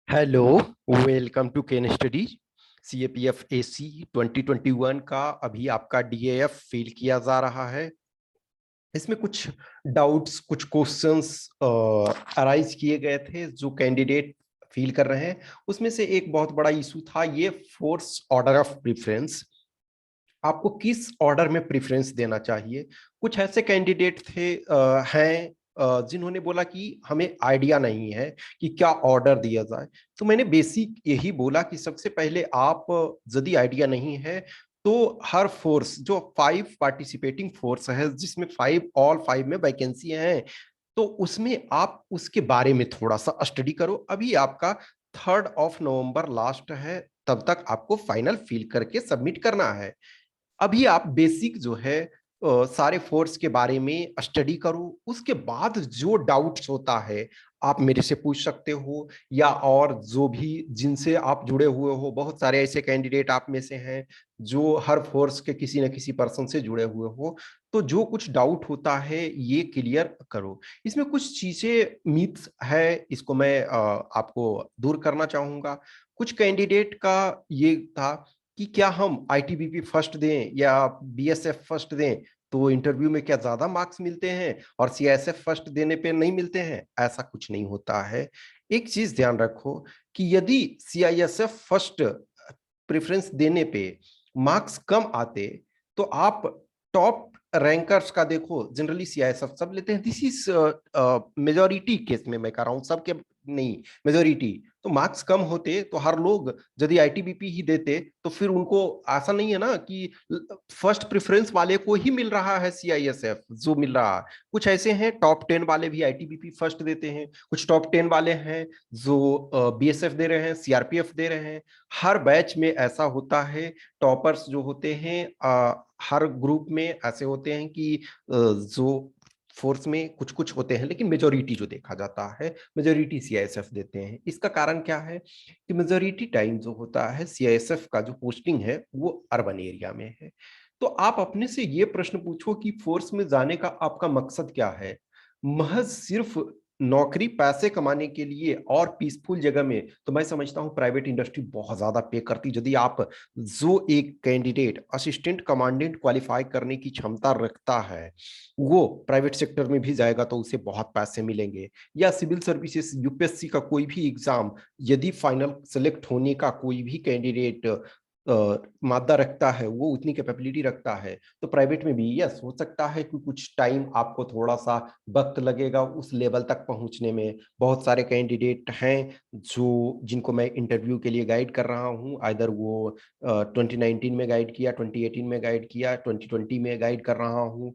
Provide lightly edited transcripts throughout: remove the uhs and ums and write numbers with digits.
Hello, welcome to Ken Study. CAPF AC 2021 का अभी आपका डीएएफ फिल किया जा रहा है। इसमें कुछ डाउट्स, कुछ क्वेश्चंस अराइज किए गए थे जो कैंडिडेट फील कर रहे हैं। उसमें से एक बहुत बड़ा इशू था ये फोर्स ऑर्डर ऑफ प्रेफरेंस। आपको किस ऑर्डर में प्रेफरेंस देना चाहिए। कुछ ऐसे कैंडिडेट थे हैं जिन्होंने बोला कि हमें आइडिया नहीं है कि क्या ऑर्डर दिया जाए। तो मैंने बेसिक यही बोला कि सबसे पहले आप, यदि आइडिया नहीं है तो हर फोर्स जो 5 पार्टिसिपेटिंग फोर्स है जिसमें 5 ऑल 5 में वैकेंसी हैं, तो उसमें आप उसके बारे में थोड़ा सा स्टडी करो। अभी आपका 3 नवंबर लास्ट है, तब तक आपको फाइनल फिल करके सबमिट करना है। अभी आप बेसिक जो है सारे फोर्स के बारे में स्टडी करो। उसके बाद जो डाउट्स होता है आप मेरे से पूछ सकते हो, या और जो भी जिनसे आप जुड़े हुए हो, बहुत सारे ऐसे कैंडिडेट आप में से हैं जो हर फोर्स के किसी न किसी पर्सन से जुड़े हुए हो। तो जो कुछ डाउट होता है ये क्लियर करो। इसमें कुछ चीजें मिथ्स है, इसको मैं आपको दूर करना चाहूंगा। कुछ कैंडिडेट का ये था कि क्या हम आईटीबीपी फर्स्ट दें या बीएसएफ फर्स्ट दें तो इंटरव्यू में क्या ज्यादा मार्क्स मिलते हैं और सीआईएसएफ फर्स्ट देने पे नहीं मिलते हैं। ऐसा कुछ नहीं होता है। एक चीज ध्यान रखो कि यदि सीआईएसएफ फर्स्ट प्रेफरेंस देने पे मार्क्स कम आते तो आप टॉप रैंकर्स का देखो, जनरली सीआईएसएफ सब लेते हैं। दिस इज मेजोरिटी केस में मैं कह रहा हूं, सबके नहीं, मेजोरिटी। तो मार्क्स कम होते तो हर लोग यदि आईटीबीपी ही देते तो फिर उनको ऐसा नहीं है ना कि फर्स्ट प्रेफरेंस वाले को ही मिल रहा है सीआईएसएफ जो मिल रहा है। कुछ ऐसे हैं टॉप 10 वाले भी आईटीबीपी फर्स्ट देते हैं, कुछ टॉप 10 वाले हैं जो बीएसएफ दे रहे हैं, सीआरपीएफ दे रहे हैं। हर बैच में ऐसा होता है। टॉपर्स जो होते हैं हर ग्रुप में ऐसे होते हैं कि जो फोर्स में कुछ कुछ होते हैं, लेकिन मेजोरिटी जो देखा जाता है मेजोरिटी सीआईएसएफ देते हैं। इसका कारण क्या है कि मेजोरिटी टाइम जो होता है सीआईएसएफ का जो पोस्टिंग है वो अर्बन एरिया में है। तो आप अपने से ये प्रश्न पूछो कि फोर्स में जाने का आपका मकसद क्या है। महज सिर्फ नौकरी पैसे कमाने के लिए और पीसफुल जगह में, तो मैं समझता हूं प्राइवेट इंडस्ट्री बहुत ज्यादा पे करती। यदि आप, जो एक कैंडिडेट असिस्टेंट कमांडेंट क्वालिफाई करने की क्षमता रखता है वो प्राइवेट सेक्टर में भी जाएगा तो उसे बहुत पैसे मिलेंगे। या सिविल सर्विसेज यूपीएससी का कोई भी एग्जाम यदि फाइनल सेलेक्ट होने का कोई भी कैंडिडेट मादा रखता है, वो उतनी कैपेबिलिटी रखता है, तो प्राइवेट में भी यस हो सकता है कि कुछ टाइम आपको थोड़ा सा वक्त लगेगा उस लेवल तक पहुंचने में। बहुत सारे कैंडिडेट हैं जो जिनको मैं इंटरव्यू के लिए गाइड कर रहा हूं, आइदर वो 2019 में गाइड किया, 2018 में गाइड किया, 2020 में गाइड कर रहा हूं।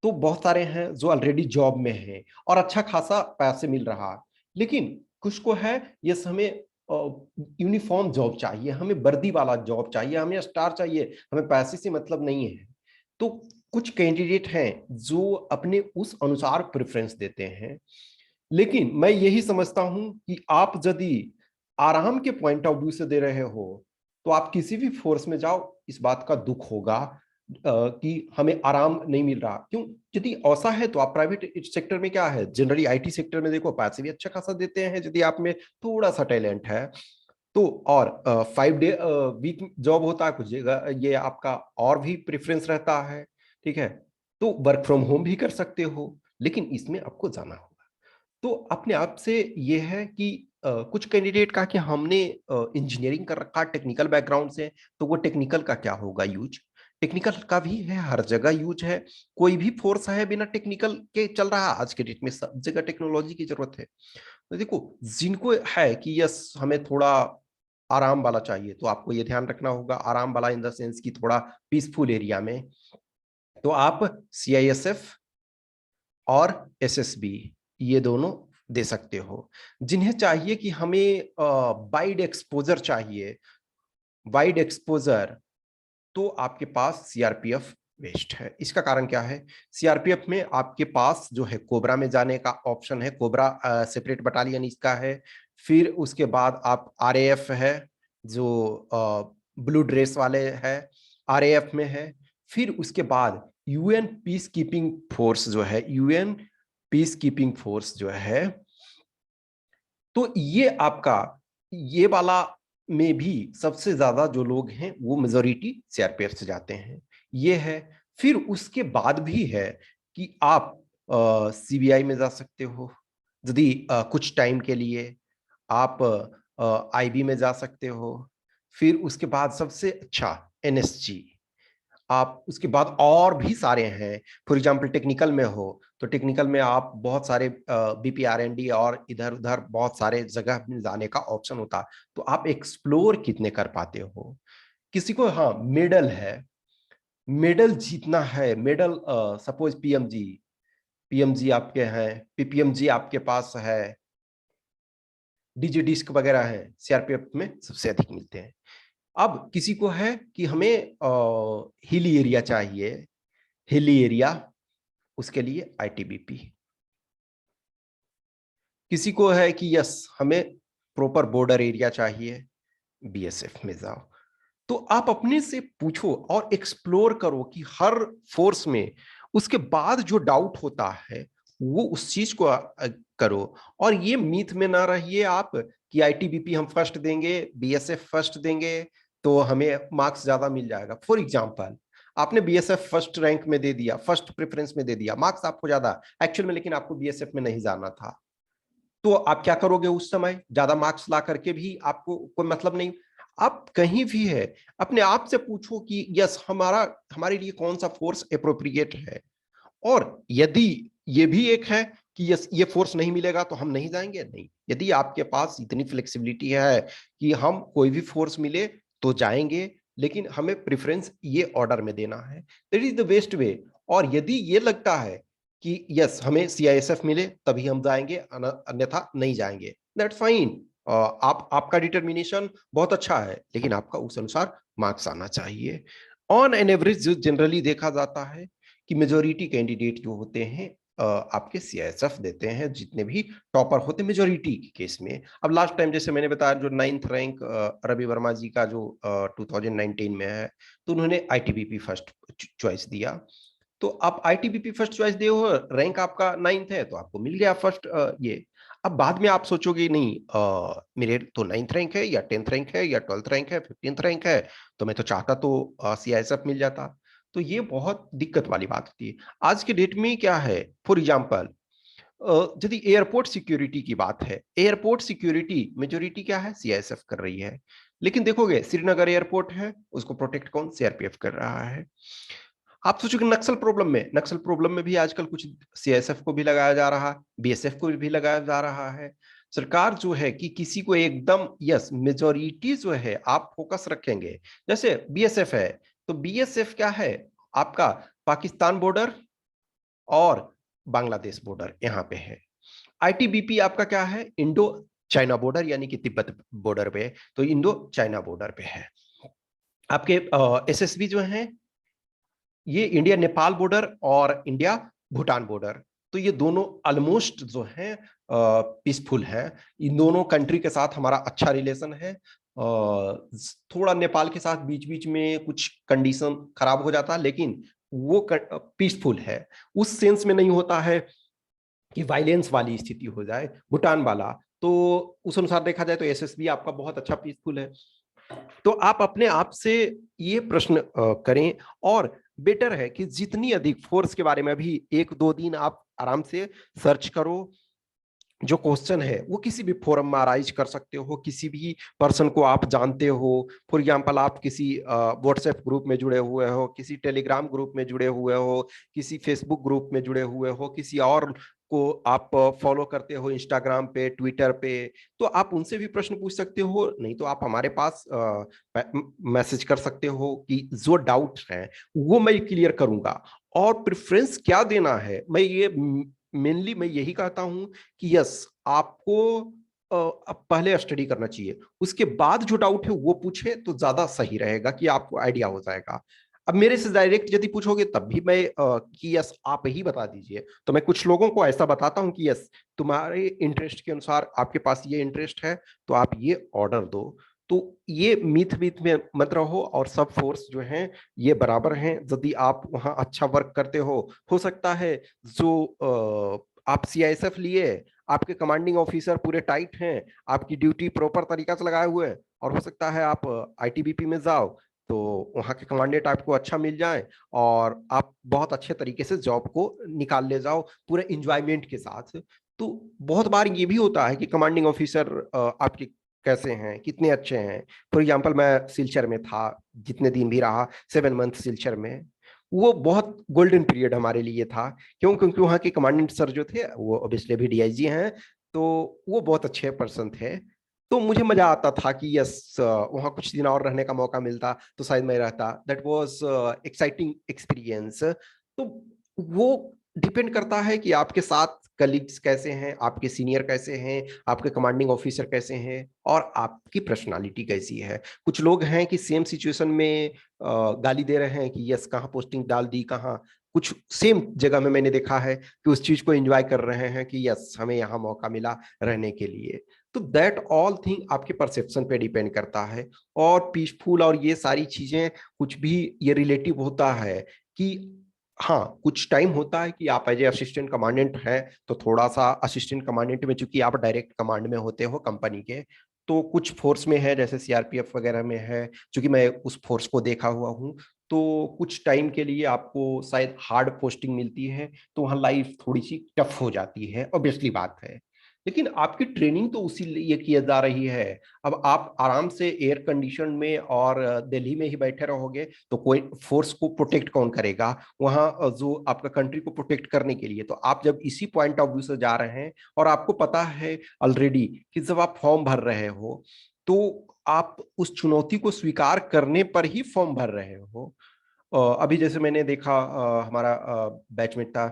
तो बहुत सारे हैं जो ऑलरेडी जॉब में हैं और अच्छा खासा पैसे मिल रहा है। लेकिन कुछ को है यस हमें यूनिफॉर्म जॉब चाहिए, हमें वर्दी वाला जॉब चाहिए, हमें स्टार चाहिए, हमें पैसे से मतलब नहीं है। तो कुछ कैंडिडेट हैं जो अपने उस अनुसार प्रेफरेंस देते हैं। लेकिन मैं यही समझता हूं कि आप यदि आराम के पॉइंट ऑफ व्यू से दे रहे हो तो आप किसी भी फोर्स में जाओ, इस बात का दुख होगा कि हमें आराम नहीं मिल रहा। क्यों? यदि ऐसा है तो आप प्राइवेट सेक्टर में क्या है, जनरली आईटी सेक्टर में देखो पैसे भी अच्छा खासा देते हैं यदि आप में थोड़ा सा टैलेंट है तो। और 5 डे वीक जॉब होता है कुछ जगह, ये आपका और भी प्रेफरेंस रहता है। ठीक है, तो वर्क फ्रॉम होम भी कर सकते हो, लेकिन इसमें आपको जाना होगा। तो अपने आप से ये है कि कुछ कैंडिडेट का कि हमने इंजीनियरिंग कर रखा टेक्निकल बैकग्राउंड से, तो वो टेक्निकल का क्या होगा यूज। टेक्निकल का भी है, हर जगह यूज है। कोई भी फोर्स है बिना टेक्निकल के चल रहा है आज के डेट में, सब जगह टेक्नोलॉजी की जरूरत है। तो देखो, जिनको है कि यस हमें थोड़ा आराम वाला चाहिए, तो आपको ये ध्यान रखना होगा आराम वाला इन द सेंस की थोड़ा पीसफुल एरिया में, तो आप सीआईएसएफ और एसएसबी ये दोनों दे सकते हो। जिन्हें चाहिए कि हमें वाइड एक्सपोजर चाहिए, वाइड एक्सपोजर, तो आपके पास सीआरपीएफ बेस्ट है। इसका कारण क्या है, सीआरपीएफ में आपके पास जो है कोबरा में जाने का ऑप्शन है, कोबरा सेपरेट बटालियन इसका है। फिर उसके बाद आप आरएएफ है जो ब्लू ड्रेस वाले है, आरएएफ में है। फिर उसके बाद यूएन पीस कीपिंग फोर्स जो है, यूएन पीस कीपिंग फोर्स जो है, तो ये आपका ये वाला में भी सबसे ज्यादा जो लोग हैं वो मेजोरिटी सीआरपीएफ से जाते हैं, ये है। फिर उसके बाद भी है कि आप सीबीआई में जा सकते हो यदि कुछ टाइम के लिए, आप आईबी में जा सकते हो। फिर उसके बाद सबसे अच्छा एनएसजी, आप उसके बाद और भी सारे हैं। फॉर एग्जांपल टेक्निकल में हो तो टेक्निकल में आप बहुत सारे बीपीआरएनडी और इधर उधर बहुत सारे जगह में जाने का ऑप्शन होता है, तो आप एक्सप्लोर कितने कर पाते हो। किसी को हाँ मेडल है, मेडल जीतना है, मेडल सपोज पीएमजी, पीएमजी आपके हैं, पीपीएमजी आपके पास है, डीजी डिस्क वगैरह है, सीआरपीएफ में सबसे अधिक मिलते हैं। अब किसी को है कि हमें हिली एरिया चाहिए, हिली एरिया, उसके लिए आईटीबीपी। किसी को है कि यस हमें प्रॉपर बॉर्डर एरिया चाहिए, बीएसएफ में जाओ। तो आप अपने से पूछो और एक्सप्लोर करो कि हर फोर्स में उसके बाद जो डाउट होता है वो उस चीज को करो। और ये मीथ में ना रहिए आप कि आईटीबीपी हम फर्स्ट देंगे, बीएसएफ फर्स्ट देंगे तो हमें मार्क्स ज्यादा मिल जाएगा। फॉर एग्जांपल आपने बीएसएफ फर्स्ट रैंक में दे दिया, फर्स्ट प्रेफरेंस में दे दिया, मार्क्स आपको ज्यादा एक्चुअल में, लेकिन आपको बीएसएफ में नहीं जाना था, तो आप क्या करोगे उस समय? ज्यादा मार्क्स ला करके भी आपको कोई मतलब नहीं। आप कहीं भी है अपने आप से पूछो कि यस हमारे लिए कौन सा फोर्स अप्रोप्रिएट है। और यदि ये भी एक है कि यस ये फोर्स नहीं मिलेगा तो हम नहीं जाएंगे, नहीं। यदि आपके पास इतनी फ्लेक्सिबिलिटी है कि हम कोई भी फोर्स मिले तो जाएंगे, लेकिन हमें प्रेफरेंस ये ऑर्डर में देना है, that is the best way. और यदि ये लगता है कि यस हमें सीआईएसएफ मिले तभी हम जाएंगे, अन्यथा नहीं जाएंगे, दैट्स फाइन। आपका डिटर्मिनेशन बहुत अच्छा है, लेकिन आपका उस अनुसार मार्क्स आना चाहिए। ऑन एन एवरेज जो जनरली देखा जाता है कि मेजोरिटी कैंडिडेट जो होते हैं आपके सीआईएसएफ देते हैं, जितने भी टॉपर होते हैं मेजोरिटी के केस में। अब लास्ट टाइम जैसे मैंने बताया जो 9th रैंक रवि वर्मा जी का जो 2019 में है, तो उन्होंने आईटीबीपी फर्स्ट चॉइस दिया। तो आप आईटीबीपी फर्स्ट चॉइस दे हो, रैंक आपका 9th है तो आपको मिल गया फर्स्ट ये। अब बाद में आप सोचोगे नहीं मेरे तो 9th रैंक है या 10th रैंक है या 12th रैंक है 15th रैंक है, तो मैं तो चाहता तो सीआईएसएफ मिल जाता। तो ये बहुत दिक्कत वाली बात होती है। आज के डेट में क्या है, फॉर एग्जाम्पल यदि एयरपोर्ट सिक्योरिटी की बात है, एयरपोर्ट सिक्योरिटी मेजोरिटी क्या है सीआईएसएफ कर रही है, लेकिन देखोगे श्रीनगर एयरपोर्ट है उसको प्रोटेक्ट कौन, सीआरपीएफ कर रहा है। आप सोचोगे नक्सल प्रॉब्लम में, नक्सल प्रॉब्लम में भी आजकल कुछ सीएसएफ को भी लगाया जा रहा है, बीएसएफ को भी लगाया जा रहा है। सरकार जो है कि किसी को एकदम यस मेजोरिटी जो है आप फोकस रखेंगे। जैसे बीएसएफ है तो बीएसएफ क्या है आपका, पाकिस्तान बॉर्डर और बांग्लादेश बॉर्डर यहाँ पे है। आईटीबीपी आपका क्या है, इंडो चाइना बॉर्डर यानी कि तिब्बत बॉर्डर पे, तो इंडो चाइना बॉर्डर पे है। आपके एसएसबी जो है ये इंडिया नेपाल बॉर्डर और इंडिया भूटान बॉर्डर, तो ये दोनों ऑलमोस्ट जो है पीसफुल है। इन दोनों कंट्री के साथ हमारा अच्छा रिलेशन है। थोड़ा नेपाल के साथ बीच बीच में कुछ कंडीशन खराब हो जाता है, लेकिन वो पीसफुल है। उस सेंस में नहीं होता है कि वायलेंस वाली स्थिति हो जाए। भूटान वाला तो उस अनुसार देखा जाए तो एसएसबी आपका बहुत अच्छा पीसफुल है। तो आप अपने आप से ये प्रश्न करें, और बेटर है कि जितनी अधिक फोर्स के बारे में अभी 1-2 दिन आप आराम से सर्च करो। जो क्वेश्चन है वो किसी भी फोरम में अराइज कर सकते हो, किसी भी पर्सन को आप जानते हो। फॉर एग्जांपल आप किसी व्हाट्सएप ग्रुप में जुड़े हुए हो, किसी टेलीग्राम ग्रुप में जुड़े हुए हो, किसी फेसबुक ग्रुप में जुड़े हुए हो, किसी और को आप फॉलो करते हो इंस्टाग्राम पे, ट्विटर पे, तो आप उनसे भी प्रश्न पूछ सकते हो। नहीं तो आप हमारे पास मैसेज कर सकते हो कि जो डाउट है वो मैं क्लियर करूंगा। और प्रेफरेंस क्या देना है, मैं ये मेनली मैं यही कहता हूं कि यस आपको अब पहले स्टडी करना चाहिए, उसके बाद जो डाउट है वो पूछे तो ज्यादा सही रहेगा कि आपको आइडिया हो जाएगा। अब मेरे से डायरेक्ट यदि पूछोगे तब भी मैं कि यस आप ही बता दीजिए, तो मैं कुछ लोगों को ऐसा बताता हूं कि यस तुम्हारे इंटरेस्ट के अनुसार आपके पास ये इंटरेस्ट है तो आप ये ऑर्डर दो। तो ये मीथ मीथ में मत रहो, और सब फोर्स जो हैं ये बराबर हैं। यदि आप वहां अच्छा वर्क करते हो सकता है जो आप सीआईएसएफ लिए, आपके कमांडिंग ऑफिसर पूरे टाइट हैं, आपकी ड्यूटी प्रॉपर तरीका से लगाए हुए हैं, और हो सकता है आप आईटीबीपी में जाओ तो वहाँ के कमांडेंट आपको अच्छा मिल जाए और आप बहुत अच्छे तरीके से जॉब को निकाल ले जाओ पूरे इंजॉयमेंट के साथ। तो बहुत बार ये भी होता है कि कमांडिंग ऑफिसर आपके कैसे हैं, कितने अच्छे हैं। फॉर एग्जाम्पल, मैं सिलचर में था, जितने दिन भी रहा, 7 मंथ सिलचर में, वो बहुत गोल्डन पीरियड हमारे लिए था। क्यों? क्योंकि वहाँ के कमांडेंट सर जो थे वो ऑब्वियसली भी डीआईजी हैं, तो वो बहुत अच्छे पर्सन थे। तो मुझे मजा आता था कि यस, वहाँ कुछ दिन और रहने का मौका मिलता तो शायद मैं रहता। That was exciting experience. तो वो डिपेंड करता है कि आपके साथ कलीग्स कैसे हैं, आपके सीनियर कैसे हैं, आपके कमांडिंग ऑफिसर कैसे हैं, और आपकी पर्सनालिटी कैसी है। कुछ लोग हैं कि सेम सिचुएशन में गाली दे रहे हैं कि यस कहाँ पोस्टिंग डाल दी, कहाँ। कुछ सेम जगह में मैंने देखा है कि उस चीज को एंजॉय कर रहे हैं कि यस हमें यहाँ मौका मिला रहने के लिए। तो दैट ऑल थिंग आपके परसेप्शन पे डिपेंड करता है। और पीसफुल और ये सारी चीजें कुछ भी ये रिलेटिव होता है कि हाँ, कुछ टाइम होता है कि आप एज ए असिस्टेंट कमांडेंट हैं तो थोड़ा सा असिस्टेंट कमांडेंट में, चूंकि आप डायरेक्ट कमांड में होते हो कंपनी के, तो कुछ फोर्स में है जैसे सीआरपीएफ वगैरह में है, चूंकि मैं उस फोर्स को देखा हुआ हूँ, तो कुछ टाइम के लिए आपको शायद हार्ड पोस्टिंग मिलती है, तो वहाँ लाइफ थोड़ी सी टफ हो जाती है, ऑब्वियसली बात है। लेकिन आपकी ट्रेनिंग तो उसी लिए की जा रही है। अब आप आराम से एयर कंडीशन में और दिल्ली में ही बैठे रहोगे तो कोई फोर्स को प्रोटेक्ट कौन करेगा वहां, जो आपका कंट्री को प्रोटेक्ट करने के लिए। तो आप जब इसी पॉइंट ऑफ व्यू से जा रहे हैं और आपको पता है ऑलरेडी कि जब आप फॉर्म भर रहे हो तो आप उस चुनौती को स्वीकार करने पर ही फॉर्म भर रहे हो। अभी जैसे मैंने देखा, हमारा बैचमेट था,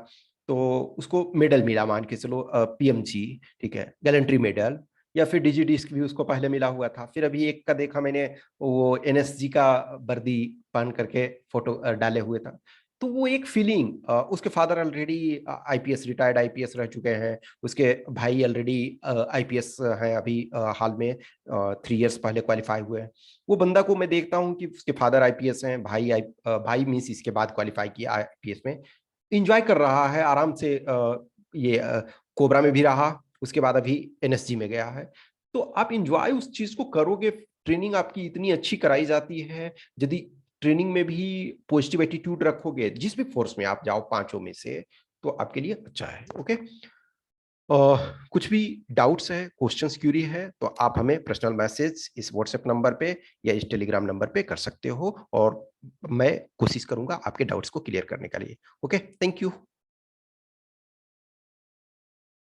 तो उसको मेडल मिला, मान के चलो पीएमजी, ठीक है, गैलेंट्री मेडल, या फिर डिजिडिस्क भी उसको पहले मिला हुआ था। फिर अभी एक का देखा मैंने, वो एनएसजी का वर्दी पहन करके फोटो डाले हुए था। तो वो एक फीलिंग, उसके father already IPS, retired IPS रह चुके हैं, उसके भाई ऑलरेडी आईपीएस हैं, अभी हाल में 3 इयर्स पहले क्वालिफाई हुए हैं। वो बंदा को मैं देखता हूँ कि उसके फादर आईपीएस हैं, भाई मीन्स इसके बाद क्वालिफाई किया आईपीएस में, इंजॉय कर रहा है आराम से। ये कोबरा में भी रहा, उसके बाद अभी एनएसजी में गया है। तो आप इंजॉय उस चीज को करोगे। ट्रेनिंग आपकी इतनी अच्छी कराई जाती है, यदि ट्रेनिंग में भी पॉजिटिव एटीट्यूड रखोगे, जिस भी फोर्स में आप जाओ पांचों में से, तो आपके लिए अच्छा है। ओके, कुछ भी डाउट्स है, क्वेश्चंस, क्यूरी है, तो आप हमें पर्सनल मैसेज इस व्हाट्सएप नंबर पे या इस टेलीग्राम नंबर पे कर सकते हो, और मैं कोशिश करूंगा आपके डाउट्स को क्लियर करने के लिए। Okay, thank you.